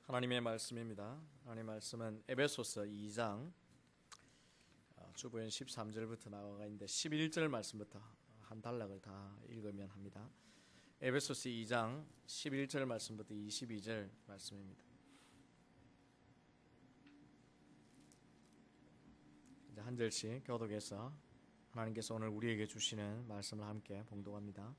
하나님의 말씀입니다. 하나님의 말씀은 에베소서 2장 주보엔 13절부터 나와 있는데 11절 말씀부터 한 단락을 다 읽으면 합니다. 에베소서 2장 11절 말씀부터 22절 말씀입니다. 이제 한 절씩 교독해서 하나님께서 오늘 우리에게 주시는 말씀을 함께 봉독합니다.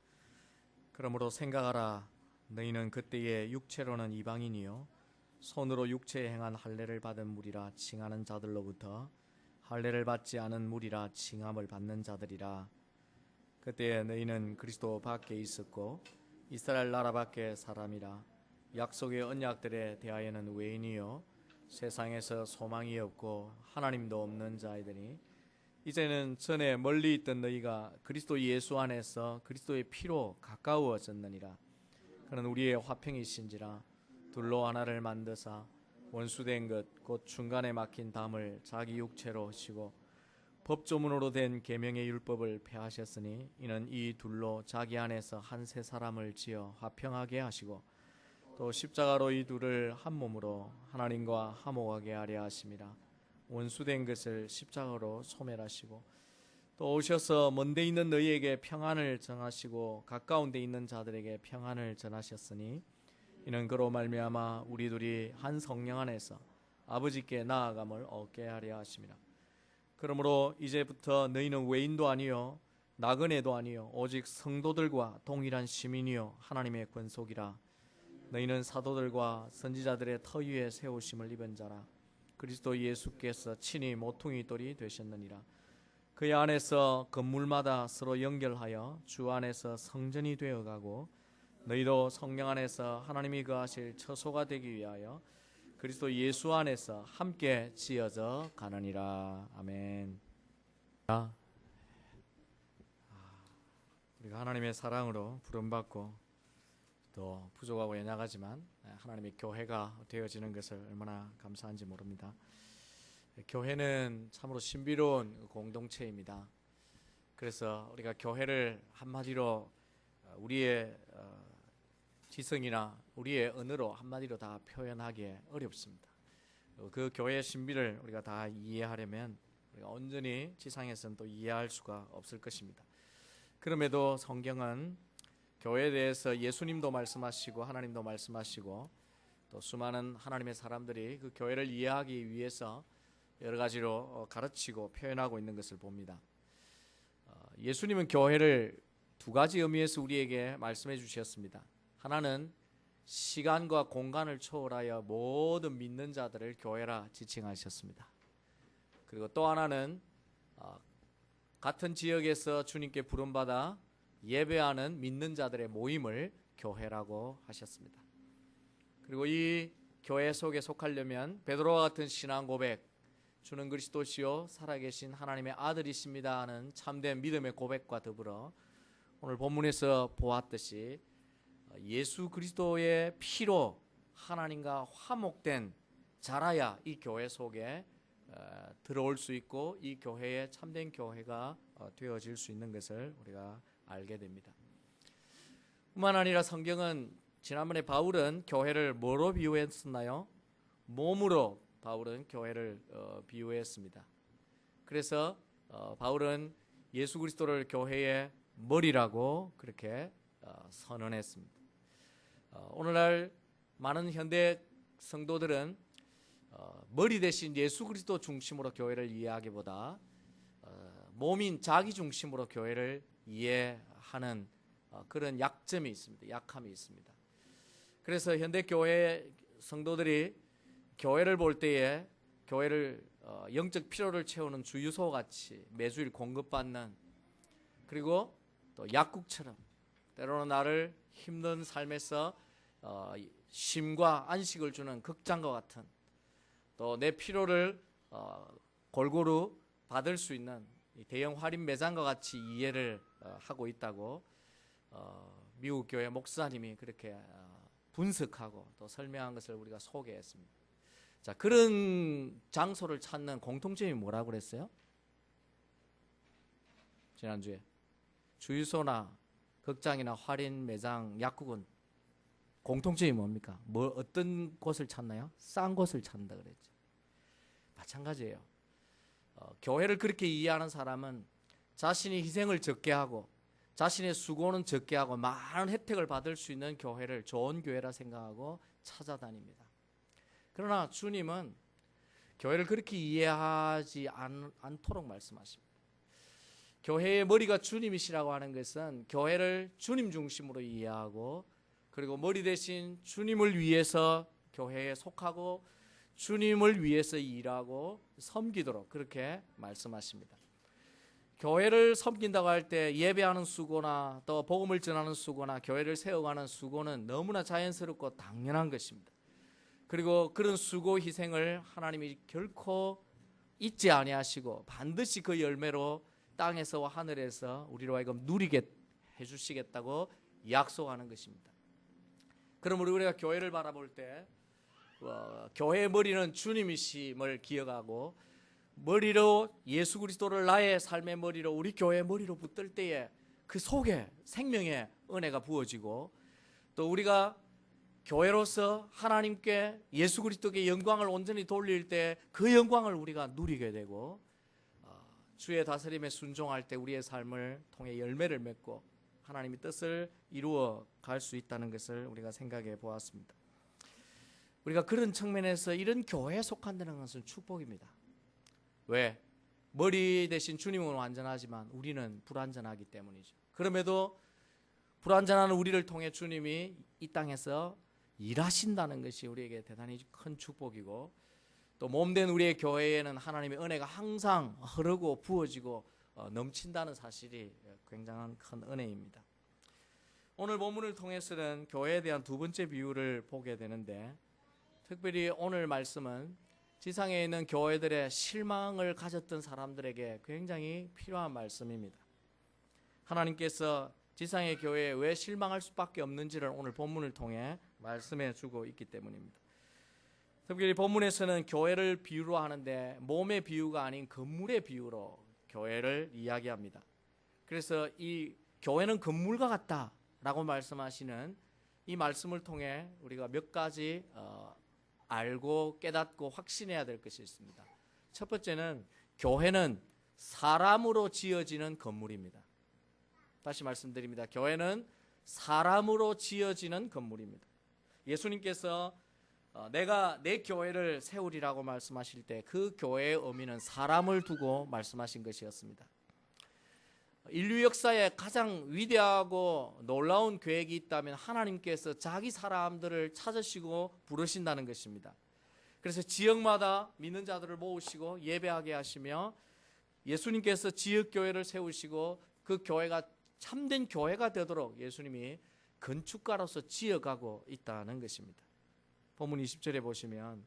그러므로 생각하라. 너희는 그때의 육체로는 이방인이요 손으로 육체에 행한 할례를 받은 무리라 칭하는 자들로부터 할례를 받지 않은 무리라 칭함을 받는 자들이라. 그때에 너희는 그리스도 밖에 있었고 이스라엘 나라 밖에 사람이라. 약속의 언약들에 대하여는 외인이요 세상에서 소망이 없고 하나님도 없는 자이더니 이제는 전에 멀리 있던 너희가 그리스도 예수 안에서 그리스도의 피로 가까워졌느니라. 그는 우리의 화평이신지라. 둘로 하나를 만드사 원수된 것 곧 중간에 막힌 담을 자기 육체로 하시고 법조문으로 된 계명의 율법을 폐하셨으니 이는 이 둘로 자기 안에서 한 새 사람을 지어 화평하게 하시고 또 십자가로 이 둘을 한 몸으로 하나님과 화목하게 하려 하심이라. 원수된 것을 십자가로 소멸하시고 또 오셔서 먼데 있는 너희에게 평안을 전하시고 가까운 데 있는 자들에게 평안을 전하셨으니 이는 그로 말미암아 우리 둘이 한 성령 안에서 아버지께 나아감을 얻게 하려 하심이라. 그러므로 이제부터 너희는 외인도 아니요 나그네도 아니요 오직 성도들과 동일한 시민이요 하나님의 권속이라. 너희는 사도들과 선지자들의 터 위에 세우심을 입은 자라. 그리스도 예수께서 친히 모퉁이 돌이 되셨느니라. 그의 안에서 건물마다 서로 연결하여 주 안에서 성전이 되어가고 너희도 성령 안에서 하나님이 거하실 처소가 되기 위하여 그리스도 예수 안에서 함께 지어져 가느니라. 아멘. 우리가 하나님의 사랑으로 부름받고 또 부족하고 연약하지만 하나님의 교회가 되어지는 것을 얼마나 감사한지 모릅니다. 교회는 참으로 신비로운 공동체입니다. 그래서 우리가 교회를 한마디로 우리의 지성이나 우리의 언어로 한마디로 다 표현하기 어렵습니다. 그 교회의 신비를 우리가 다 이해하려면 우리가 온전히 지상에서는 또 이해할 수가 없을 것입니다. 그럼에도 성경은 교회에 대해서 예수님도 말씀하시고 하나님도 말씀하시고 또 수많은 하나님의 사람들이 그 교회를 이해하기 위해서 여러 가지로 가르치고 표현하고 있는 것을 봅니다. 예수님은 교회를 두 가지 의미에서 우리에게 말씀해 주셨습니다. 하나는 시간과 공간을 초월하여 모든 믿는 자들을 교회라 지칭하셨습니다. 그리고 또 하나는 같은 지역에서 주님께 부름받아 예배하는 믿는 자들의 모임을 교회라고 하셨습니다. 그리고 이 교회 속에 속하려면 베드로와 같은 신앙 고백, 주는 그리스도시요 살아계신 하나님의 아들이십니다 하는 참된 믿음의 고백과 더불어 오늘 본문에서 보았듯이 예수 그리스도의 피로 하나님과 화목된 자라야 이 교회 속에 들어올 수 있고 이 교회에 참된 교회가 되어질 수 있는 것을 우리가 알게 됩니다. 뿐만 아니라 성경은 지난번에 바울은 교회를 뭐로 비유했었나요? 몸으로 바울은 교회를 비유했습니다. 그래서 바울은 예수 그리스도를 교회의 머리라고 그렇게 선언했습니다. 오늘날 많은 현대 성도들은 머리 대신 예수 그리스도 중심으로 교회를 이해하기보다 몸인 자기 중심으로 교회를 이해하는 그런 약점이 있습니다. 약함이 있습니다. 그래서 현대 교회 성도들이 교회를 볼 때에 교회를 영적 필요를 채우는 주유소 같이 매주일 공급받는, 그리고 또 약국처럼 때로는 나를 힘든 삶에서 쉼과 안식을 주는 극장과 같은, 또 내 필요를 골고루 받을 수 있는 대형 할인 매장과 같이 이해를 하고 있다고 미국 교회 목사님이 그렇게 분석하고 또 설명한 것을 우리가 소개했습니다. 자, 그런 장소를 찾는 공통점이 뭐라고 그랬어요? 지난주에 주유소나 극장이나 할인 매장, 약국은 공통점이 뭡니까? 어떤 곳을 찾나요? 싼 곳을 찾는다 그랬죠. 마찬가지예요. 교회를 그렇게 이해하는 사람은 자신이 희생을 적게 하고 자신의 수고는 적게 하고 많은 혜택을 받을 수 있는 교회를 좋은 교회라 생각하고 찾아다닙니다. 그러나 주님은 교회를 그렇게 이해하지 않도록 말씀하십니다. 교회의 머리가 주님이시라고 하는 것은 교회를 주님 중심으로 이해하고 그리고 머리 대신 주님을 위해서 교회에 속하고 주님을 위해서 일하고 섬기도록 그렇게 말씀하십니다. 교회를 섬긴다고 할 때 예배하는 수고나 또 복음을 전하는 수고나 교회를 세워가는 수고는 너무나 자연스럽고 당연한 것입니다. 그리고 그런 수고 희생을 하나님이 결코 잊지 아니하시고 반드시 그 열매로 땅에서와 하늘에서 우리로 하여금 누리게 해주시겠다고 약속하는 것입니다. 그럼 우리가 교회를 바라볼 때 교회의 머리는 주님이심을 기억하고 머리로 예수 그리스도를 나의 삶의 머리로 우리 교회의 머리로 붙들 때에 그 속에 생명의 은혜가 부어지고 또 우리가 교회로서 하나님께 예수 그리스도께 영광을 온전히 돌릴 때 그 영광을 우리가 누리게 되고 주의 다스림에 순종할 때 우리의 삶을 통해 열매를 맺고 하나님의 뜻을 이루어 갈 수 있다는 것을 우리가 생각해 보았습니다. 우리가 그런 측면에서 이런 교회에 속한다는 것은 축복입니다. 왜? 머리 대신 주님은 완전하지만 우리는 불완전하기 때문이죠. 그럼에도 불완전한 우리를 통해 주님이 이 땅에서 일하신다는 것이 우리에게 대단히 큰 축복이고 또 몸된 우리의 교회에는 하나님의 은혜가 항상 흐르고 부어지고 넘친다는 사실이 굉장한 큰 은혜입니다. 오늘 본문을 통해서는 교회에 대한 두 번째 비유를 보게 되는데 특별히 오늘 말씀은 지상에 있는 교회들의 실망을 가졌던 사람들에게 굉장히 필요한 말씀입니다. 하나님께서 지상의 교회에 왜 실망할 수밖에 없는지를 오늘 본문을 통해 말씀해 주고 있기 때문입니다. 특별히 본문에서는 교회를 비유로 하는데 몸의 비유가 아닌 건물의 비유로 교회를 이야기합니다. 그래서 이 교회는 건물과 같다라고 말씀하시는 이 말씀을 통해 우리가 몇 가지 알고 깨닫고 확신해야 될 것이 있습니다. 첫 번째는 교회는 사람으로 지어지는 건물입니다. 다시 말씀드립니다. 교회는 사람으로 지어지는 건물입니다. 예수님께서 내가 내 교회를 세우리라고 말씀하실 때 그 교회의 의미는 사람을 두고 말씀하신 것이었습니다. 인류 역사에 가장 위대하고 놀라운 계획이 있다면 하나님께서 자기 사람들을 찾으시고 부르신다는 것입니다. 그래서 지역마다 믿는 자들을 모으시고 예배하게 하시며 예수님께서 지역교회를 세우시고 그 교회가 참된 교회가 되도록 예수님이 건축가로서 지어가고 있다는 것입니다. 본문 20절에 보시면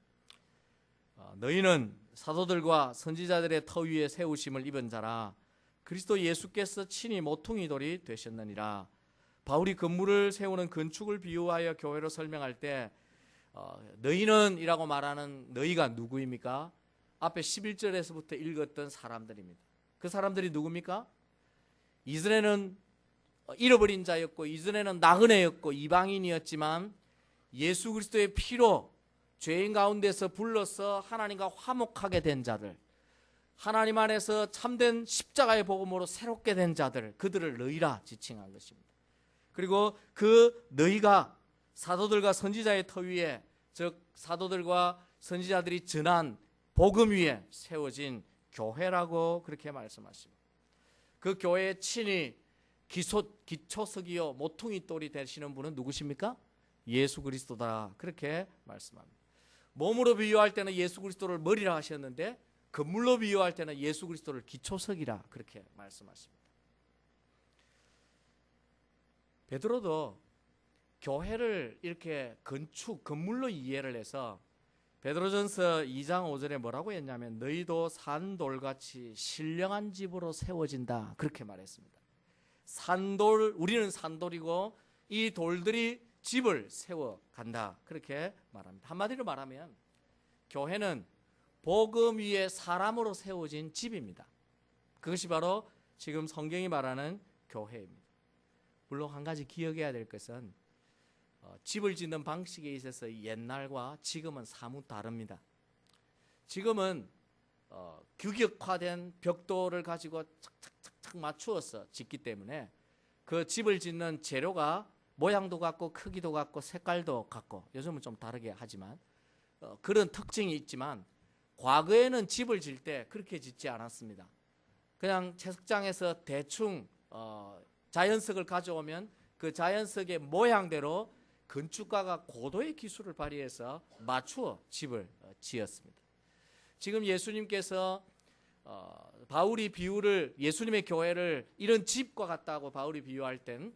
너희는 사도들과 선지자들의 터 위에 세우심을 입은 자라 그리스도 예수께서 친히 모퉁이 돌이 되셨느니라. 바울이 건물을 세우는 건축을 비유하여 교회로 설명할 때 너희는 이라고 말하는 너희가 누구입니까? 앞에 11절에서부터 읽었던 사람들입니다. 그 사람들이 누굽니까? 이전에는 잃어버린 자였고 이전에는 나그네였고 이방인이었지만 예수 그리스도의 피로 죄인 가운데서 불러서 하나님과 화목하게 된 자들, 하나님 안에서 참된 십자가의 복음으로 새롭게 된 자들, 그들을 너희라 지칭한 것입니다. 그리고 그 너희가 사도들과 선지자의 터 위에, 즉 사도들과 선지자들이 전한 복음 위에 세워진 교회라고 그렇게 말씀하십니다. 그 교회에 친히 기초석이요 모퉁이 돌이 되시는 분은 누구십니까? 예수 그리스도다, 그렇게 말씀합니다. 몸으로 비유할 때는 예수 그리스도를 머리라 하셨는데 건물로 비유할 때는 예수 그리스도를 기초석이라 그렇게 말씀하십니다. 베드로도 교회를 이렇게 건물로 이해를 해서 베드로전서 2장 5절에 뭐라고 했냐면 너희도 산돌같이 신령한 집으로 세워진다, 그렇게 말했습니다. 산돌, 우리는 산돌이고 이 돌들이 집을 세워간다, 그렇게 말합니다. 한마디로 말하면 교회는 복음 위에 사람으로 세워진 집입니다. 그것이 바로 지금 성경이 말하는 교회입니다. 물론 한 가지 기억해야 될 것은 집을 짓는 방식에 있어서 옛날과 지금은 사뭇 다릅니다. 지금은 규격화된 벽돌을 가지고 착착착착 맞추어서 짓기 때문에 그 집을 짓는 재료가 모양도 같고 크기도 같고 색깔도 같고 요즘은 좀 다르게 하지만 그런 특징이 있지만 과거에는 집을 짓을 때 그렇게 짓지 않았습니다. 그냥 채석장에서 대충 자연석을 가져오면 그 자연석의 모양대로 건축가가 고도의 기술을 발휘해서 맞추어 집을 지었습니다. 지금 예수님께서 바울이 비유를 예수님의 교회를 이런 집과 같다고 바울이 비유할 땐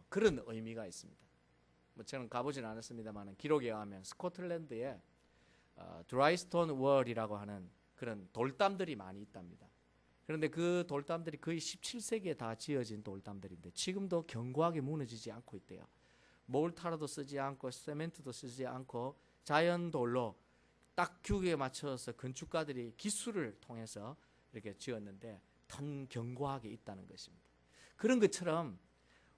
그런 의미가 있습니다. 저는 가보진 않았습니다만 기록에 의하면 스코틀랜드에 드라이스톤 월이라고 하는 그런 돌담들이 많이 있답니다. 그런데 그 돌담들이 거의 17세기에 다 지어진 돌담들인데 지금도 견고하게 무너지지 않고 있대요. 몰타르도 쓰지 않고 세멘트도 쓰지 않고 자연돌로 딱 규격에 맞춰서 건축가들이 기술을 통해서 이렇게 지었는데 더 견고하게 있다는 것입니다. 그런 것처럼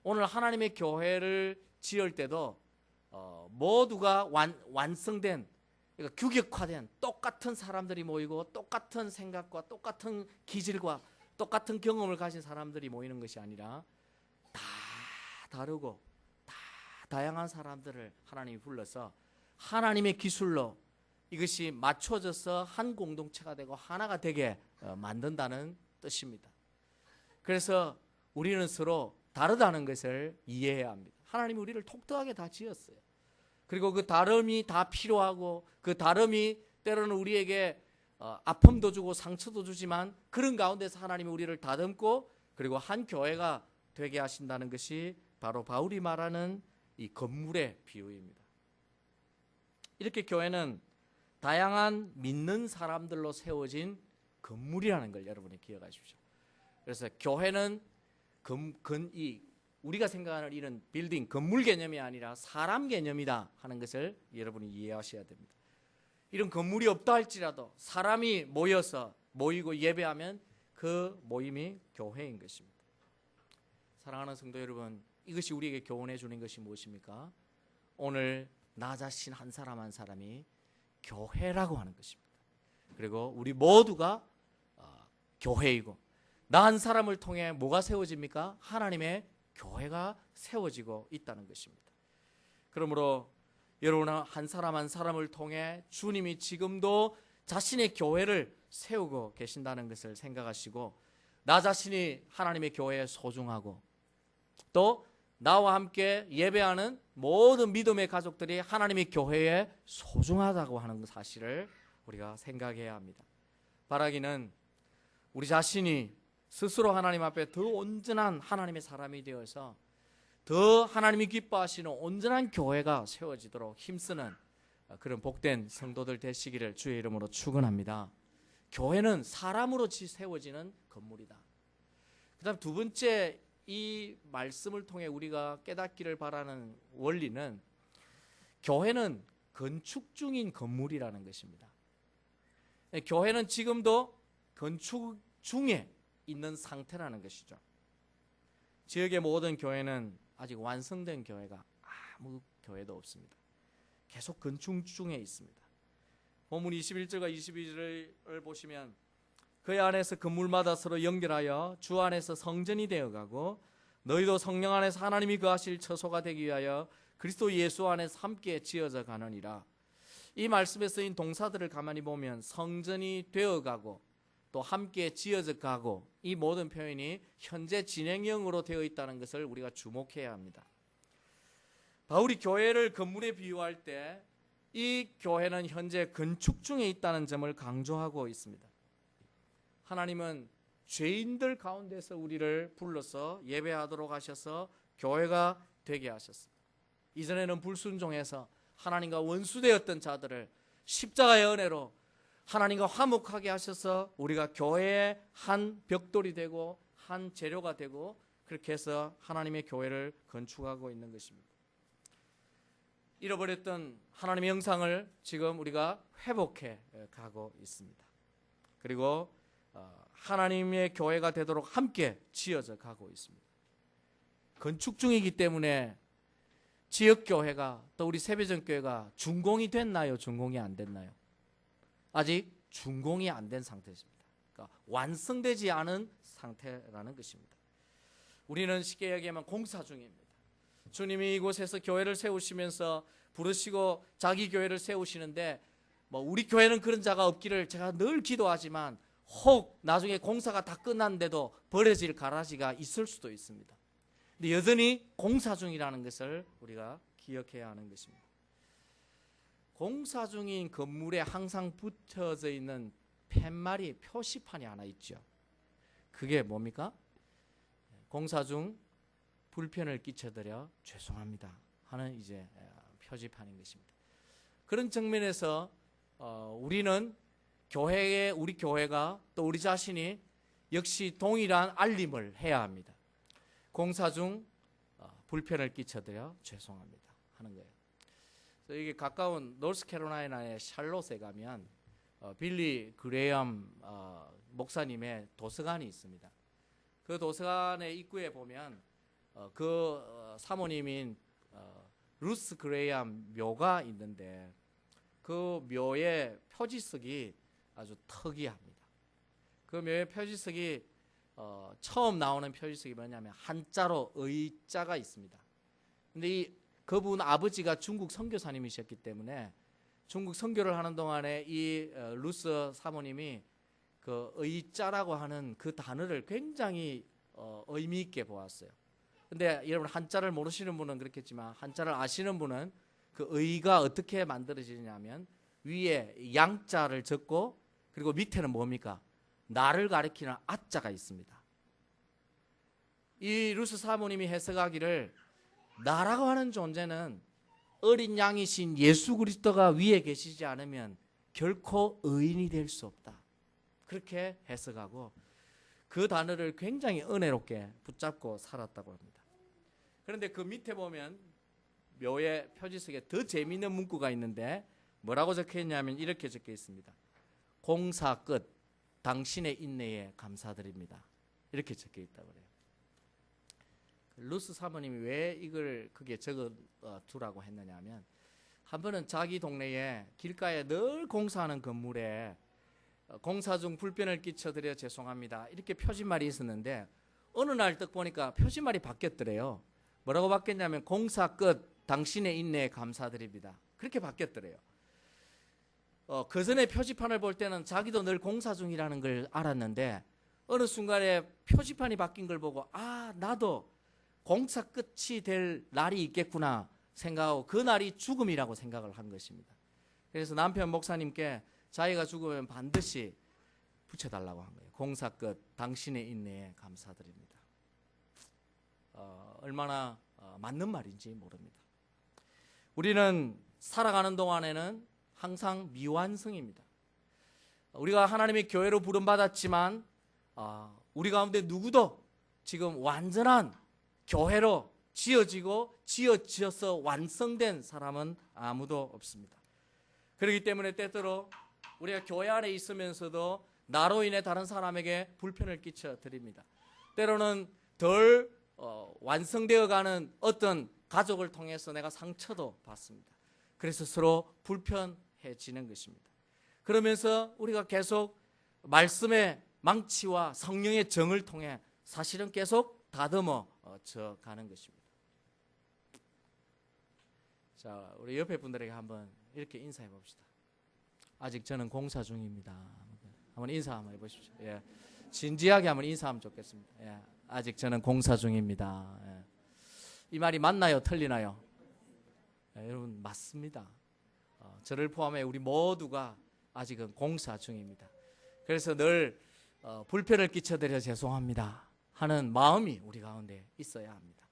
오늘 하나님의 교회를 지을 때도 모두가 완성된 그러니까 규격화된 똑같은 사람들이 모이고 똑같은 생각과 똑같은 기질과 똑같은 경험을 가진 사람들이 모이는 것이 아니라 다 다르고 다 다양한 사람들을 하나님이 불러서 하나님의 기술로 이것이 맞춰져서 한 공동체가 되고 하나가 되게 만든다는 뜻입니다. 그래서 우리는 서로 다르다는 것을 이해해야 합니다. 하나님이 우리를 독특하게 다 지었어요. 그리고 그 다름이 다 필요하고 그 다름이 때로는 우리에게 아픔도 주고 상처도 주지만 그런 가운데서 하나님이 우리를 다듬고 그리고 한 교회가 되게 하신다는 것이 바로 바울이 말하는 이 건물의 비유입니다. 이렇게 교회는 다양한 믿는 사람들로 세워진 건물이라는 걸 여러분이 기억하십시오. 그래서 교회는 우리가 생각하는 이런 빌딩, 건물 개념이 아니라 사람 개념이다 하는 것을 여러분이 이해하셔야 됩니다. 이런 건물이 없다 할지라도 사람이 모이고 예배하면 그 모임이 교회인 것입니다. 사랑하는 성도 여러분, 이것이 우리에게 교훈해 주는 것이 무엇입니까? 오늘 나 자신 한 사람 한 사람이 교회라고 하는 것입니다. 그리고 우리 모두가 교회이고 나 한 사람을 통해 뭐가 세워집니까? 하나님의 교회가 세워지고 있다는 것입니다. 그러므로 여러분 한 사람 한 사람을 통해 주님이 지금도 자신의 교회를 세우고 계신다는 것을 생각하시고 나 자신이 하나님의 교회에 소중하고 또 나와 함께 예배하는 모든 믿음의 가족들이 하나님의 교회에 소중하다고 하는 사실을 우리가 생각해야 합니다. 바라기는 우리 자신이 스스로 하나님 앞에 더 온전한 하나님의 사람이 되어서 더 하나님이 기뻐하시는 온전한 교회가 세워지도록 힘쓰는 그런 복된 성도들 되시기를 주의 이름으로 축원합니다. 교회는 사람으로 세워지는 건물이다. 그 다음 두 번째 이 말씀을 통해 우리가 깨닫기를 바라는 원리는 교회는 건축 중인 건물이라는 것입니다. 교회는 지금도 건축 중에 있는 상태라는 것이죠. 지역의 모든 교회는 아직 완성된 교회가 아무 교회도 없습니다. 계속 건축 중에 있습니다. 본문 21절과 22절을 보시면 그 안에서 건물마다 서로 연결하여 주 안에서 성전이 되어가고 너희도 성령 안에서 하나님이 거하실 처소가 되기 위하여 그리스도 예수 안에서 함께 지어져 가느니라. 이 말씀에 쓰인 동사들을 가만히 보면 성전이 되어가고 또 함께 지어져 가고 이 모든 표현이 현재 진행형으로 되어 있다는 것을 우리가 주목해야 합니다. 바울이 교회를 건물에 비유할 때 이 교회는 현재 건축 중에 있다는 점을 강조하고 있습니다. 하나님은 죄인들 가운데서 우리를 불러서 예배하도록 하셔서 교회가 되게 하셨습니다. 이전에는 불순종해서 하나님과 원수되었던 자들을 십자가의 은혜로 하나님과 화목하게 하셔서 우리가 교회의 한 벽돌이 되고 한 재료가 되고 그렇게 해서 하나님의 교회를 건축하고 있는 것입니다. 잃어버렸던 하나님의 형상을 지금 우리가 회복해 가고 있습니다. 그리고 하나님의 교회가 되도록 함께 지어져 가고 있습니다. 건축 중이기 때문에 지역교회가 또 우리 세배전교회가 준공이 됐나요? 준공이 안 됐나요? 아직 준공이 안 된 상태입니다. 그러니까 완성되지 않은 상태라는 것입니다. 우리는 쉽게 얘기하면 공사 중입니다. 주님이 이곳에서 교회를 세우시면서 부르시고 자기 교회를 세우시는데 우리 교회는 그런 자가 없기를 제가 늘 기도하지만 혹 나중에 공사가 다 끝났는데도 버려질 가라지가 있을 수도 있습니다. 근데 여전히 공사 중이라는 것을 우리가 기억해야 하는 것입니다. 공사 중인 건물에 항상 붙여져 있는 팻말이 표시판이 하나 있죠. 그게 뭡니까? 공사 중 불편을 끼쳐드려 죄송합니다 하는 이제 표지판인 것입니다. 그런 측면에서 우리는 우리 교회가 또 우리 자신이 역시 동일한 알림을 해야 합니다. 공사 중 불편을 끼쳐드려 죄송합니다 하는 거예요. 그래서 이게 가까운 노스캐롤라이나의 샬롯에 가면 빌리 그레엄 목사님의 도서관이 있습니다. 그 도서관의 입구에 보면 사모님인 루스 그레이엄 묘가 있는데 그 묘의 표지석이 아주 특이합니다. 그 묘의 표지석이 처음 나오는 표지석이 뭐냐면 한자로 의자가 있습니다. 근데 그분 아버지가 중국 선교사님이셨기 때문에 중국 선교를 하는 동안에 이 루스 사모님이 그 의자라고 하는 그 단어를 굉장히 의미 있게 보았어요. 근데 여러분 한자를 모르시는 분은 그렇겠지만 한자를 아시는 분은 그 의가 어떻게 만들어지냐면 위에 양자를 적고 그리고 밑에는 뭡니까? 나를 가리키는 아자가 있습니다. 이 루스 사모님이 해석하기를 나라고 하는 존재는 어린 양이신 예수 그리스도가 위에 계시지 않으면 결코 의인이 될 수 없다. 그렇게 해석하고 그 단어를 굉장히 은혜롭게 붙잡고 살았다고 합니다. 그런데 그 밑에 보면 묘의 표지석에 더 재미있는 문구가 있는데 뭐라고 적혀 있냐면 이렇게 적혀 있습니다. 공사 끝 당신의 인내에 감사드립니다. 이렇게 적혀 있다고 그래요. 루스 사모님이 왜 이걸 그게 적어 두라고 했느냐 하면 한 번은 자기 동네에 길가에 늘 공사하는 건물에 공사 중 불편을 끼쳐드려 죄송합니다 이렇게 표지말이 있었는데 어느 날 딱 보니까 표지말이 바뀌었더래요. 뭐라고 바뀌었냐면 공사 끝 당신의 인내에 감사드립니다 그렇게 바뀌었더래요. 그 전에 표지판을 볼 때는 자기도 늘 공사 중이라는 걸 알았는데 어느 순간에 표지판이 바뀐 걸 보고 나도 공사 끝이 될 날이 있겠구나 생각하고 그 날이 죽음이라고 생각을 한 것입니다. 그래서 남편 목사님께 자기가 죽으면 반드시 붙여달라고 한 거예요. 공사 끝 당신의 인내에 감사드립니다. 얼마나 맞는 말인지 모릅니다. 우리는 살아가는 동안에는 항상 미완성입니다. 우리가 하나님의 교회로 부름받았지만 우리 가운데 누구도 지금 완전한 교회로 지어져서 완성된 사람은 아무도 없습니다. 그렇기 때문에 때때로 우리가 교회 안에 있으면서도 나로 인해 다른 사람에게 불편을 끼쳐 드립니다. 때로는 덜 완성되어가는 어떤 가족을 통해서 내가 상처도 받습니다. 그래서 서로 불편해지는 것입니다. 그러면서 우리가 계속 말씀의 망치와 성령의 정을 통해 사실은 계속 다듬어 가는 것입니다. 자, 우리 옆에 분들에게 한번 이렇게 인사해 봅시다. 아직 저는 공사 중입니다. 한번 인사 한번 해보십시오. 예. 진지하게 한번 인사하면 좋겠습니다. 예. 아직 저는 공사 중입니다. 예. 이 말이 맞나요? 틀리나요? 예, 여러분 맞습니다. 저를 포함해 우리 모두가 아직은 공사 중입니다. 그래서 늘 불편을 끼쳐드려 죄송합니다 하는 마음이 우리 가운데 있어야 합니다.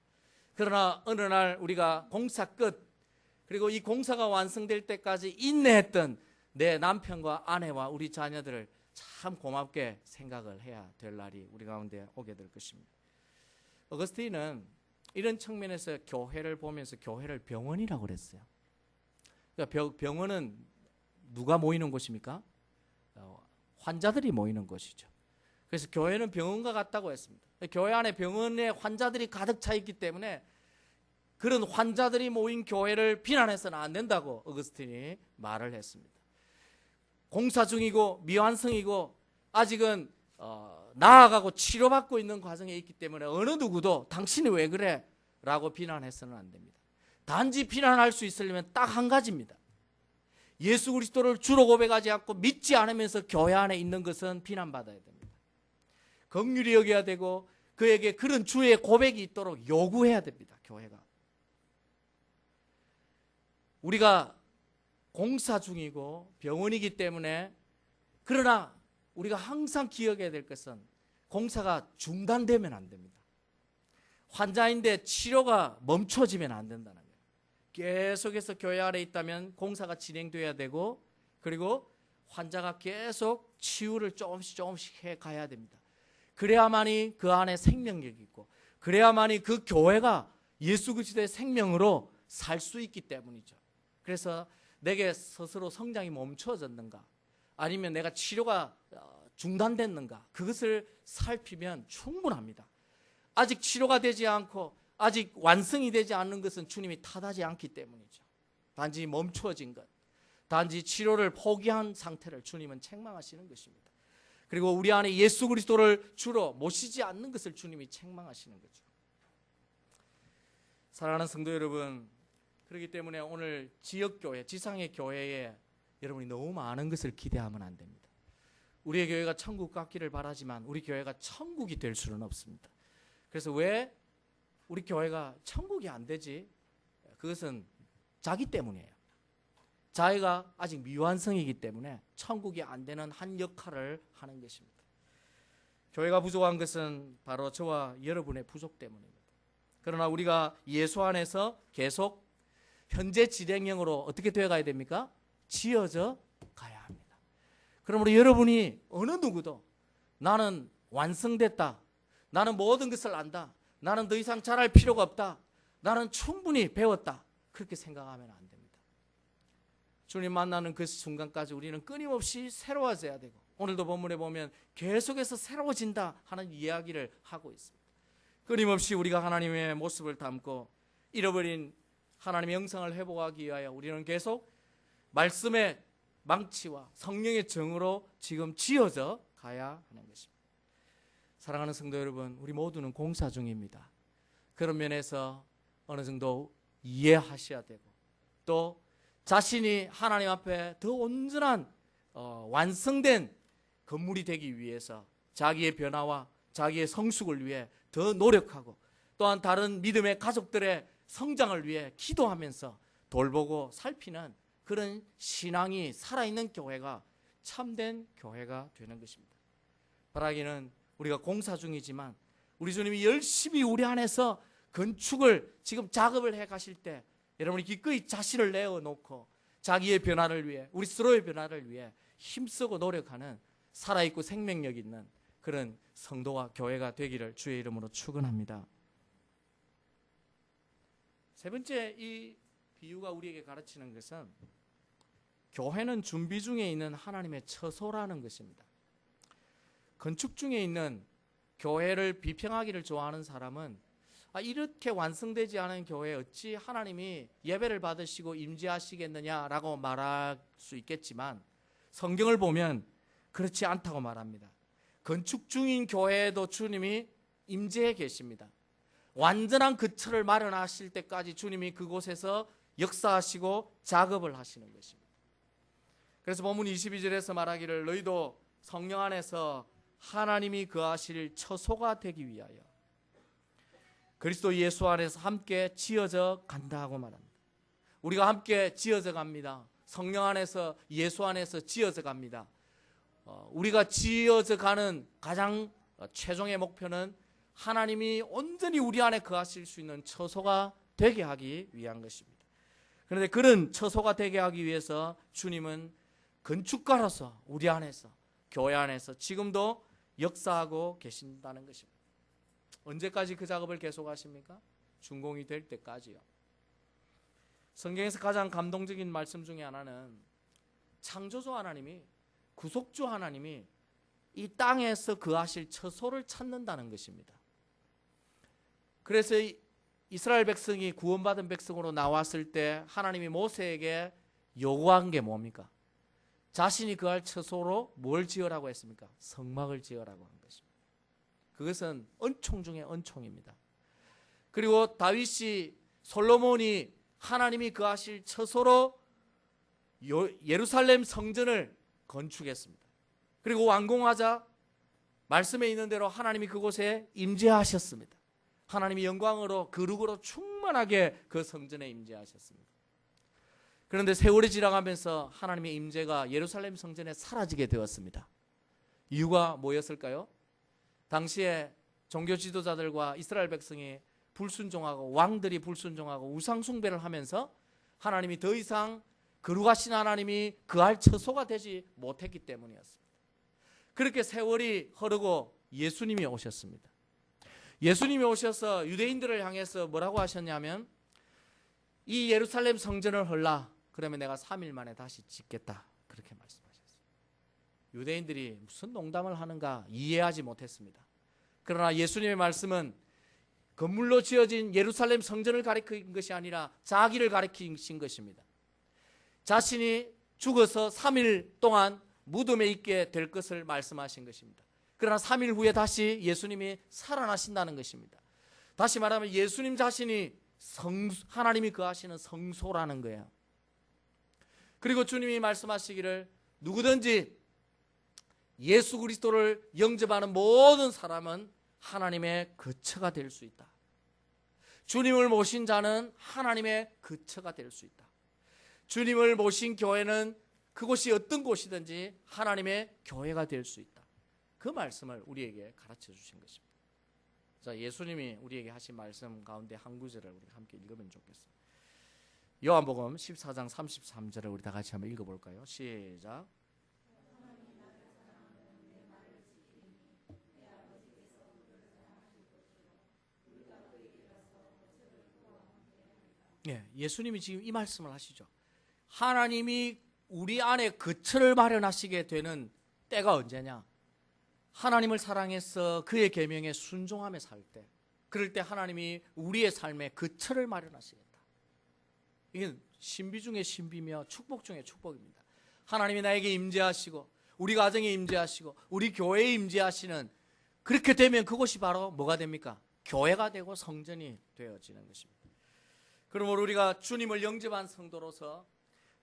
그러나 어느 날 우리가 공사 끝 그리고 이 공사가 완성될 때까지 인내했던 내 남편과 아내와 우리 자녀들을 참 고맙게 생각을 해야 될 날이 우리 가운데 오게 될 것입니다. 어거스틴은 이런 측면에서 교회를 보면서 교회를 병원이라고 그랬어요. 그러니까 병원은 누가 모이는 곳입니까? 환자들이 모이는 곳이죠. 그래서 교회는 병원과 같다고 했습니다. 교회 안에 병원에 환자들이 가득 차 있기 때문에 그런 환자들이 모인 교회를 비난해서는 안 된다고 어거스틴이 말을 했습니다. 공사 중이고 미완성이고 아직은 나아가고 치료받고 있는 과정에 있기 때문에 어느 누구도 당신이 왜 그래? 라고 비난해서는 안 됩니다. 단지 비난할 수 있으려면 딱 한 가지입니다. 예수 그리스도를 주로 고백하지 않고 믿지 않으면서 교회 안에 있는 것은 비난받아야 됩니다. 긍휼히 여겨야 되고 그에게 그런 주의 고백이 있도록 요구해야 됩니다. 교회가. 우리가 공사 중이고 병원이기 때문에, 그러나 우리가 항상 기억해야 될 것은 공사가 중단되면 안 됩니다. 환자인데 치료가 멈춰지면 안 된다는 거예요. 계속해서 교회 안에 있다면 공사가 진행돼야 되고, 그리고 환자가 계속 치유를 조금씩 해 가야 됩니다. 그래야만이 그 안에 생명력이 있고, 그래야만이 그 교회가 예수 그리스도의 생명으로 살 수 있기 때문이죠. 그래서 내게 스스로 성장이 멈춰졌는가, 아니면 내가 치료가 중단됐는가, 그것을 살피면 충분합니다. 아직 치료가 되지 않고 아직 완성이 되지 않는 것은 주님이 탓하지 않기 때문이죠. 단지 멈춰진 것, 단지 치료를 포기한 상태를 주님은 책망하시는 것입니다. 그리고 우리 안에 예수 그리스도를 주로 모시지 않는 것을 주님이 책망하시는 거죠. 사랑하는 성도 여러분, 그렇기 때문에 오늘 지역교회, 지상의 교회에 여러분이 너무 많은 것을 기대하면 안 됩니다. 우리의 교회가 천국 같기를 바라지만 우리 교회가 천국이 될 수는 없습니다. 그래서 왜 우리 교회가 천국이 안 되지? 그것은 자기 때문이에요. 자기가 아직 미완성이기 때문에 천국이 안 되는 한 역할을 하는 것입니다. 교회가 부족한 것은 바로 저와 여러분의 부족 때문입니다. 그러나 우리가 예수 안에서 계속 현재 진행형으로 어떻게 되어가야 됩니까? 지어져 가야 합니다. 그러므로 여러분이 어느 누구도 나는 완성됐다, 나는 모든 것을 안다, 나는 더 이상 잘할 필요가 없다, 나는 충분히 배웠다, 그렇게 생각하면 안 됩니다. 주님 만나는 그 순간까지 우리는 끊임없이 새로워져야 되고, 오늘도 본문에 보면 계속해서 새로워진다 하는 이야기를 하고 있습니다. 끊임없이 우리가 하나님의 모습을 담고 잃어버린 하나님의 형상을 회복하기 위하여 우리는 계속 말씀의 망치와 성령의 정으로 지금 지어져 가야 하는 것입니다. 사랑하는 성도 여러분, 우리 모두는 공사 중입니다. 그런 면에서 어느 정도 이해하셔야 되고, 또 자신이 하나님 앞에 더 온전한 완성된 건물이 되기 위해서 자기의 변화와 자기의 성숙을 위해 더 노력하고, 또한 다른 믿음의 가족들의 성장을 위해 기도하면서 돌보고 살피는 그런 신앙이 살아있는 교회가 참된 교회가 되는 것입니다. 바라기는 우리가 공사 중이지만 우리 주님이 열심히 우리 안에서 건축을 지금 작업을 해 가실 때 여러분이 기꺼이 자신을 내어놓고 자기의 변화를 위해, 우리 스스로의 변화를 위해 힘쓰고 노력하는 살아있고 생명력 있는 그런 성도와 교회가 되기를 주의 이름으로 축원합니다. 세 번째, 이 비유가 우리에게 가르치는 것은 교회는 준비 중에 있는 하나님의 처소라는 것입니다. 건축 중에 있는 교회를 비평하기를 좋아하는 사람은 이렇게 완성되지 않은 교회에 어찌 하나님이 예배를 받으시고 임재하시겠느냐라고 말할 수 있겠지만, 성경을 보면 그렇지 않다고 말합니다. 건축 중인 교회에도 주님이 임재해 계십니다. 완전한 거처를 마련하실 때까지 주님이 그곳에서 역사하시고 작업을 하시는 것입니다. 그래서 본문 22절에서 말하기를 너희도 성령 안에서 하나님이 거하실 처소가 되기 위하여 그리스도 예수 안에서 함께 지어져 간다 하고 말합니다. 우리가 함께 지어져 갑니다. 성령 안에서, 예수 안에서 지어져 갑니다. 우리가 지어져 가는 가장 최종의 목표는 하나님이 온전히 우리 안에 거하실 수 있는 처소가 되게 하기 위한 것입니다. 그런데 그런 처소가 되게 하기 위해서 주님은 건축가로서 우리 안에서, 교회 안에서 지금도 역사하고 계신다는 것입니다. 언제까지 그 작업을 계속하십니까? 준공이 될 때까지요. 성경에서 가장 감동적인 말씀 중에 하나는 창조주 하나님이, 구속주 하나님이 이 땅에서 거하실 처소를 찾는다는 것입니다. 그래서 이스라엘 백성이 구원받은 백성으로 나왔을 때 하나님이 모세에게 요구한 게 뭡니까? 자신이 거할 처소로 뭘 지으라고 했습니까? 성막을 지으라고 한 것입니다. 그것은 은총 중에 은총입니다. 그리고 다윗이 솔로몬이 하나님이 거하실 처소로 예루살렘 성전을 건축했습니다. 그리고 완공하자 말씀에 있는 대로 하나님이 그곳에 임재하셨습니다. 하나님이 영광으로 거룩으로 충만하게 그 성전에 임재하셨습니다. 그런데 세월이 지나가면서 하나님의 임재가 예루살렘 성전에 사라지게 되었습니다. 이유가 뭐였을까요? 당시에 종교 지도자들과 이스라엘 백성이 불순종하고 왕들이 불순종하고 우상 숭배를 하면서 하나님이 더 이상 거룩하신 하나님이 거할 처소가 되지 못했기 때문이었습니다. 그렇게 세월이 흐르고 예수님이 오셨습니다. 예수님이 오셔서 유대인들을 향해서 뭐라고 하셨냐면 이 예루살렘 성전을 헐라 그러면 내가 3일 만에 다시 짓겠다 그렇게 말씀하셨어요. 유대인들이 무슨 농담을 하는가 이해하지 못했습니다. 그러나 예수님의 말씀은 건물로 지어진 예루살렘 성전을 가리킨 것이 아니라 자기를 가리키신 것입니다. 자신이 죽어서 3일 동안 무덤에 있게 될 것을 말씀하신 것입니다. 그러나 3일 후에 다시 예수님이 살아나신다는 것입니다. 다시 말하면 예수님 자신이 하나님이 거하시는 성소라는 거예요. 그리고 주님이 말씀하시기를 누구든지 예수 그리스도를 영접하는 모든 사람은 하나님의 거처가 될 수 있다. 주님을 모신 자는 하나님의 거처가 될 수 있다. 주님을 모신 교회는 그곳이 어떤 곳이든지 하나님의 교회가 될 수 있다. 그 말씀을 우리에게 가르쳐 주신 것입니다. 자, 예수님이 우리에게 하신 말씀 가운데 한 구절을 우리 함께 읽으면 좋겠습니다. 요한복음 14장 33절을 우리 다 같이 한번 읽어볼까요? 시작. 예, 예수님이 지금 이 말씀을 하시죠. 하나님이 우리 안에 거처를 마련하시게 되는 때가 언제냐? 하나님을 사랑해서 그의 계명에 순종하며 살 때, 그럴 때 하나님이 우리의 삶에 거처를 마련하시겠다. 이게 신비 중에 신비며 축복 중에 축복입니다. 하나님이 나에게 임재하시고 우리 가정에 임재하시고 우리 교회에 임재하시는, 그렇게 되면 그곳이 바로 뭐가 됩니까? 교회가 되고 성전이 되어지는 것입니다. 그러므로 우리가 주님을 영접한 성도로서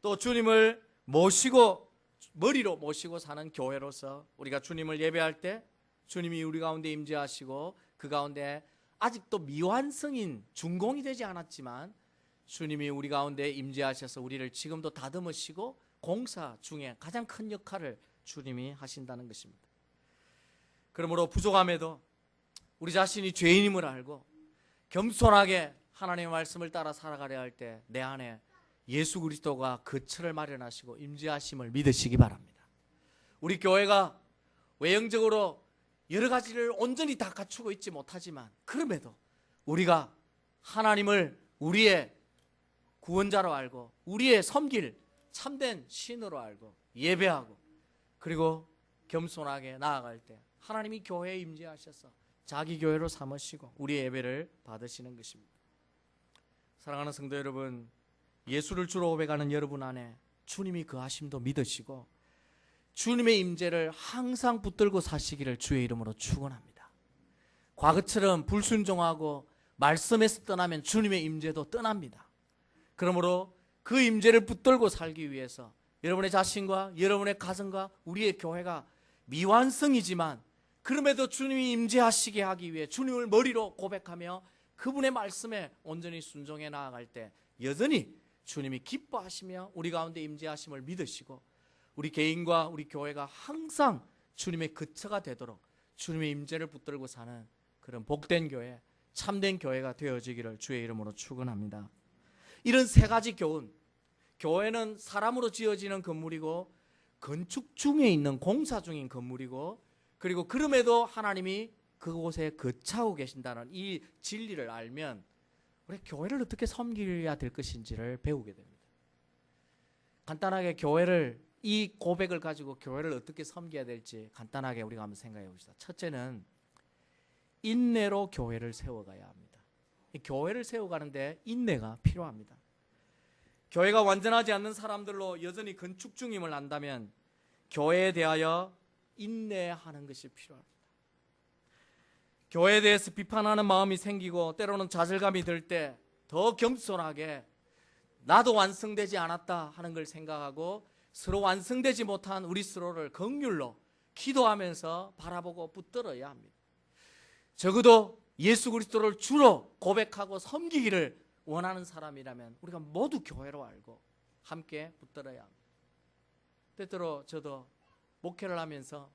또 주님을 모시고 머리로 모시고 사는 교회로서 우리가 주님을 예배할 때 주님이 우리 가운데 임재하시고 그 가운데 아직도 미완성인 준공이 되지 않았지만 주님이 우리 가운데 임재하셔서 우리를 지금도 다듬으시고 공사 중에 가장 큰 역할을 주님이 하신다는 것입니다. 그러므로 부족함에도 우리 자신이 죄인임을 알고 겸손하게 하나님의 말씀을 따라 살아가려 할 때 내 안에 예수 그리스도가 거처를 마련하시고 임재하심을 믿으시기 바랍니다. 우리 교회가 외형적으로 여러 가지를 온전히 다 갖추고 있지 못하지만 그럼에도 우리가 하나님을 우리의 구원자로 알고 우리의 섬길 참된 신으로 알고 예배하고 그리고 겸손하게 나아갈 때 하나님이 교회에 임재하셔서 자기 교회로 삼으시고 우리의 예배를 받으시는 것입니다. 사랑하는 성도 여러분, 예수를 주로 고백하는 여러분 안에 주님이 거하심도 믿으시고 주님의 임재를 항상 붙들고 사시기를 주의 이름으로 축원합니다. 과거처럼 불순종하고 말씀에서 떠나면 주님의 임재도 떠납니다. 그러므로 그 임재를 붙들고 살기 위해서 여러분의 자신과 여러분의 가정과 우리의 교회가 미완성이지만 그럼에도 주님이 임재하시게 하기 위해 주님을 머리로 고백하며 그분의 말씀에 온전히 순종해 나아갈 때 여전히 주님이 기뻐하시며 우리 가운데 임재하심을 믿으시고 우리 개인과 우리 교회가 항상 주님의 거처가 되도록 주님의 임재를 붙들고 사는 그런 복된 교회, 참된 교회가 되어지기를 주의 이름으로 축원합니다. 이런 세 가지 교훈, 교회는 사람으로 지어지는 건물이고 건축 중에 있는 공사 중인 건물이고 그리고 그럼에도 하나님이 그곳에 거처하고 계신다는 이 진리를 알면 우리 교회를 어떻게 섬겨야 될 것인지를 배우게 됩니다. 간단하게 교회를, 이 고백을 가지고 교회를 어떻게 섬겨야 될지 간단하게 우리가 한번 생각해 봅시다. 첫째는 인내로 교회를 세워가야 합니다. 이 교회를 세워가는데 인내가 필요합니다. 교회가 완전하지 않는 사람들로 여전히 건축 중임을 안다면 교회에 대하여 인내하는 것이 필요합니다. 교회에 대해서 비판하는 마음이 생기고 때로는 좌절감이 들 때 더 겸손하게 나도 완성되지 않았다 하는 걸 생각하고 서로 완성되지 못한 우리 서로를 긍휼로 기도하면서 바라보고 붙들어야 합니다. 적어도 예수 그리스도를 주로 고백하고 섬기기를 원하는 사람이라면 우리가 모두 교회로 알고 함께 붙들어야 합니다. 때때로 저도 목회를 하면서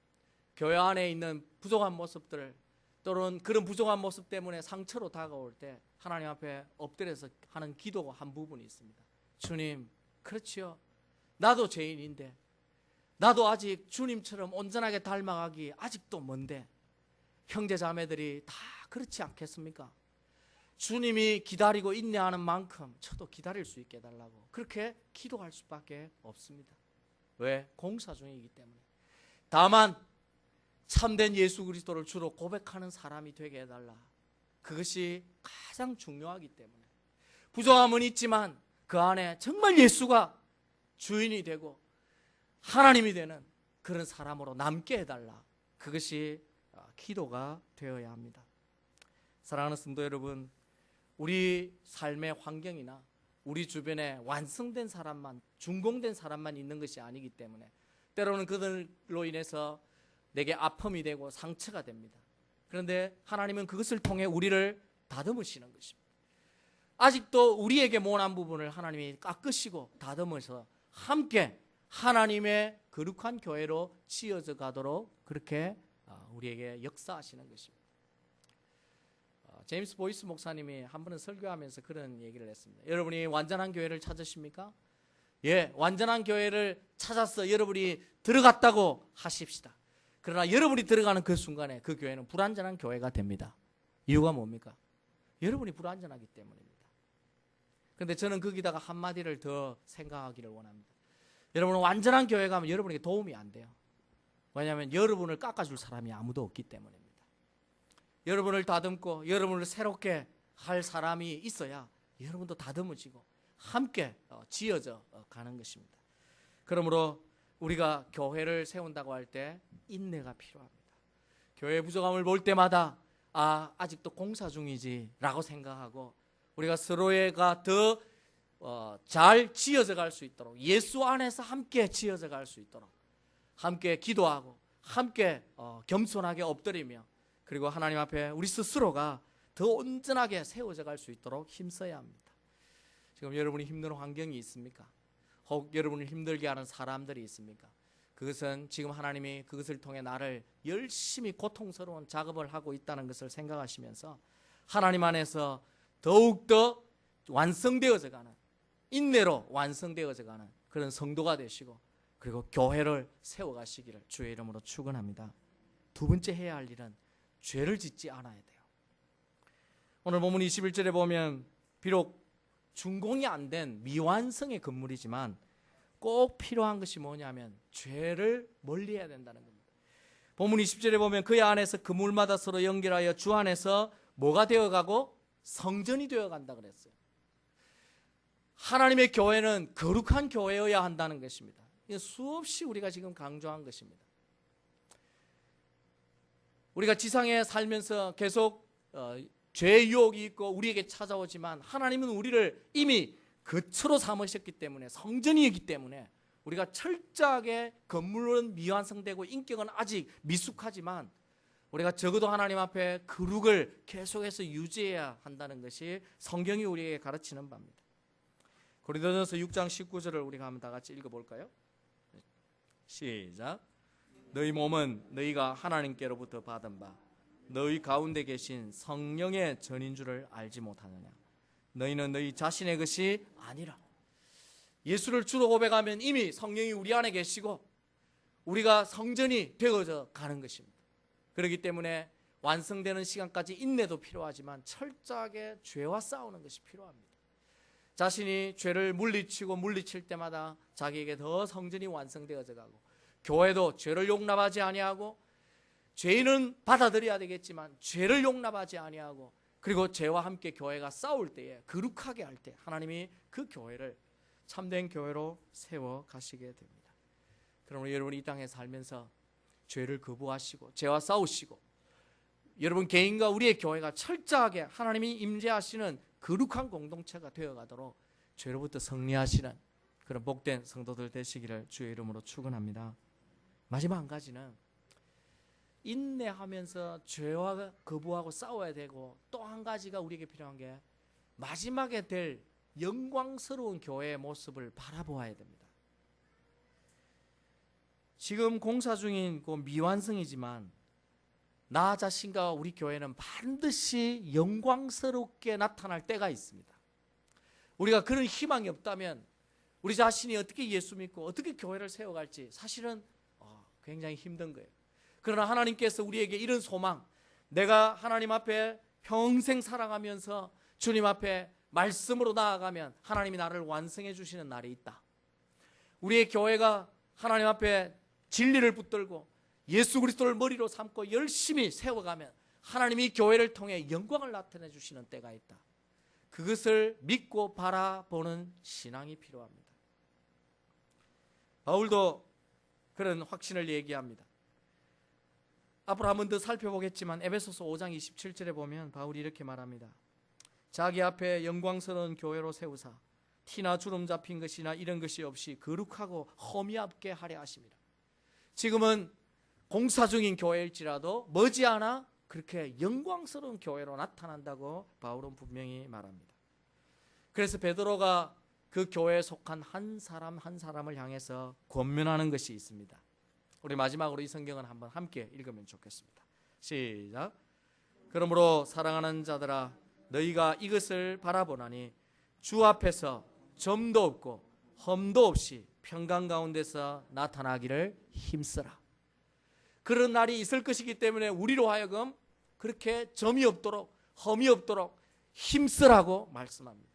교회 안에 있는 부족한 모습들을 또는 그런 부족한 모습 때문에 상처로 다가올 때 하나님 앞에 엎드려서 하는 기도가 한 부분이 있습니다. 주님, 그렇지요. 나도 죄인인데 나도 아직 주님처럼 온전하게 닮아가기 아직도 먼데 형제 자매들이 다 그렇지 않겠습니까? 주님이 기다리고 인내하는 만큼 저도 기다릴 수 있게 해달라고 그렇게 기도할 수밖에 없습니다. 왜? 공사 중이기 때문에. 다만 참된 예수 그리스도를 주로 고백하는 사람이 되게 해달라. 그것이 가장 중요하기 때문에 부족함은 있지만 그 안에 정말 예수가 주인이 되고 하나님이 되는 그런 사람으로 남게 해달라. 그것이 기도가 되어야 합니다. 사랑하는 성도 여러분, 우리 삶의 환경이나 우리 주변에 완성된 사람만, 준공된 사람만 있는 것이 아니기 때문에 때로는 그들로 인해서 내게 아픔이 되고 상처가 됩니다. 그런데 하나님은 그것을 통해 우리를 다듬으시는 것입니다. 아직도 우리에게 모난 부분을 하나님이 깎으시고 다듬어서 함께 하나님의 거룩한 교회로 지어져 가도록 그렇게 우리에게 역사하시는 것입니다. 제임스 보이스 목사님이 한 번은 설교하면서 그런 얘기를 했습니다. 여러분이 완전한 교회를 찾으십니까? 예, 완전한 교회를 찾아서 여러분이 들어갔다고 하십시다. 그러나 여러분이 들어가는 그 순간에 그 교회는 불완전한 교회가 됩니다. 이유가 뭡니까? 여러분이 불완전하기 때문입니다. 그런데 저는 거기다가 한마디를 더 생각하기를 원합니다. 여러분은 완전한 교회 가면 여러분에게 도움이 안 돼요. 왜냐하면 여러분을 깎아줄 사람이 아무도 없기 때문입니다. 여러분을 다듬고 여러분을 새롭게 할 사람이 있어야 여러분도 다듬어지고 함께 지어져 가는 것입니다. 그러므로 우리가 교회를 세운다고 할 때 인내가 필요합니다. 교회 부족함을 볼 때마다 아직도 공사 중이지 라고 생각하고 우리가 서로가 더 잘 지어져 갈 수 있도록 예수 안에서 함께 지어져 갈 수 있도록 함께 기도하고 함께 겸손하게 엎드리며 그리고 하나님 앞에 우리 스스로가 더 온전하게 세워져 갈 수 있도록 힘써야 합니다. 지금 여러분이 힘든 환경이 있습니까? 혹 여러분을 힘들게 하는 사람들이 있습니까? 그것은 지금 하나님이 그것을 통해 나를 열심히 고통스러운 작업을 하고 있다는 것을 생각하시면서 하나님 안에서 더욱더 완성되어져 가는 인내로 완성되어져 가는 그런 성도가 되시고 그리고 교회를 세워가시기를 주의 이름으로 축원합니다. 두 번째 해야 할 일은 죄를 짓지 않아야 돼요. 오늘 본문 21절에 보면 비록 준공이 안 된 미완성의 건물이지만 꼭 필요한 것이 뭐냐면 죄를 멀리해야 된다는 겁니다. 본문 20절에 보면 그의 안에서 그물마다 서로 연결하여 주 안에서 뭐가 되어가고 성전이 되어간다 그랬어요. 하나님의 교회는 거룩한 교회여야 한다는 것입니다. 수없이 우리가 지금 강조한 것입니다. 우리가 지상에 살면서 계속 죄의 유혹이 있고 우리에게 찾아오지만 하나님은 우리를 이미 거처로 삼으셨기 때문에 성전이기 때문에 우리가 철저하게 건물은 미완성되고 인격은 아직 미숙하지만 우리가 적어도 하나님 앞에 거룩을 계속해서 유지해야 한다는 것이 성경이 우리에게 가르치는 바입니다. 고린도전서 6장 19절을 우리가 한번 다 같이 읽어볼까요? 시작. 너희 몸은 너희가 하나님께로부터 받은 바 너희 가운데 계신 성령의 전인 줄을 알지 못하느냐. 너희는 너희 자신의 것이 아니라. 예수를 주로 고백하면 이미 성령이 우리 안에 계시고 우리가 성전이 되어져 가는 것입니다. 그렇기 때문에 완성되는 시간까지 인내도 필요하지만 철저하게 죄와 싸우는 것이 필요합니다. 자신이 죄를 물리칠 때마다 자기에게 더 성전이 완성되어져 가고 교회도 죄를 용납하지 아니하고 죄인은 받아들여야 되겠지만 죄를 용납하지 아니하고 그리고 죄와 함께 교회가 싸울 때에 거룩하게 할 때 하나님이 그 교회를 참된 교회로 세워 가시게 됩니다. 그러므로 여러분이 이 땅에 살면서 죄를 거부하시고 죄와 싸우시고 여러분 개인과 우리의 교회가 철저하게 하나님이 임재하시는 거룩한 공동체가 되어가도록 죄로부터 승리하시는 그런 복된 성도들 되시기를 주의 이름으로 축원합니다. 마지막 한 가지는 인내하면서 죄와 거부하고 싸워야 되고, 또 한 가지가 우리에게 필요한 게 마지막에 될 영광스러운 교회의 모습을 바라보아야 됩니다. 지금 공사 중인 그 미완성이지만 나 자신과 우리 교회는 반드시 영광스럽게 나타날 때가 있습니다. 우리가 그런 희망이 없다면 우리 자신이 어떻게 예수 믿고 어떻게 교회를 세워갈지 사실은 굉장히 힘든 거예요. 그러나 하나님께서 우리에게 이런 소망, 내가 하나님 앞에 평생 살아가면서 주님 앞에 말씀으로 나아가면 하나님이 나를 완성해 주시는 날이 있다. 우리의 교회가 하나님 앞에 진리를 붙들고 예수 그리스도를 머리로 삼고 열심히 세워가면 하나님이 교회를 통해 영광을 나타내 주시는 때가 있다. 그것을 믿고 바라보는 신앙이 필요합니다. 바울도 그런 확신을 얘기합니다. 앞으로 한 번 더 살펴보겠지만 에베소서 5장 27절에 보면 바울이 이렇게 말합니다. 자기 앞에 영광스러운 교회로 세우사 티나 주름 잡힌 것이나 이런 것이 없이 거룩하고 흠이 없게 하려 하십니다. 지금은 공사 중인 교회일지라도 머지않아 그렇게 영광스러운 교회로 나타난다고 바울은 분명히 말합니다. 그래서 베드로가 그 교회에 속한 한 사람 한 사람을 향해서 권면하는 것이 있습니다. 우리 마지막으로 이 성경을 한번 함께 읽으면 좋겠습니다. 시작. 그러므로 사랑하는 자들아 너희가 이것을 바라보나니 주 앞에서 점도 없고 흠도 없이 평강 가운데서 나타나기를 힘쓰라. 그런 날이 있을 것이기 때문에 우리로 하여금 그렇게 점이 없도록 흠이 없도록 힘쓰라고 말씀합니다.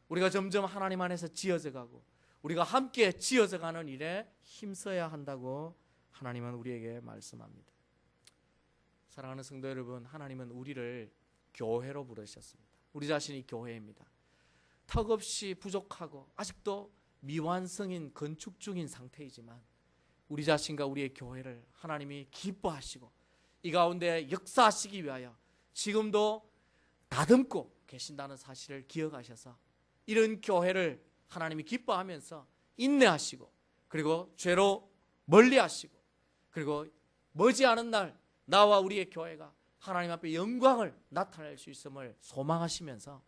우리가 점점 하나님 안에서 지어져 가고 우리가 함께 지어져 가는 일에 힘써야 한다고 하나님은 우리에게 말씀합니다. 사랑하는 성도 여러분, 하나님은 우리를 교회로 부르셨습니다. 우리 자신이 교회입니다. 턱없이 부족하고 아직도 미완성인 건축 중인 상태이지만 우리 자신과 우리의 교회를 하나님이 기뻐하시고 이 가운데 역사하시기 위하여 지금도 다듬고 계신다는 사실을 기억하셔서 이런 교회를 하나님이 기뻐하면서 인내하시고 그리고 죄로 멀리하시고 그리고 머지않은 날 나와 우리의 교회가 하나님 앞에 영광을 나타낼 수 있음을 소망하시면서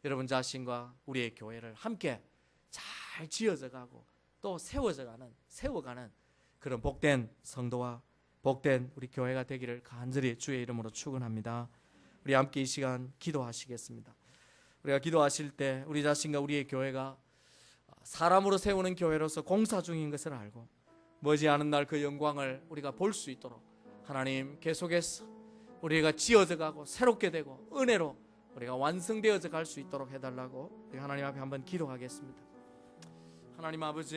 여러분 자신과 우리의 교회를 함께 잘 지어져 가고 또 세워가는 그런 복된 성도와 복된 우리 교회가 되기를 간절히 주의 이름으로 축원합니다. 우리 함께 이 시간 기도하시겠습니다. 우리가 기도하실 때 우리 자신과 우리의 교회가 사람으로 세우는 교회로서 공사 중인 것을 알고 머지않은 날 그 영광을 우리가 볼 수 있도록 하나님 계속해서 우리가 지어져 가고 새롭게 되고 은혜로 우리가 완성되어져 갈 수 있도록 해달라고 우리 하나님 앞에 한번 기도하겠습니다. 하나님 아버지,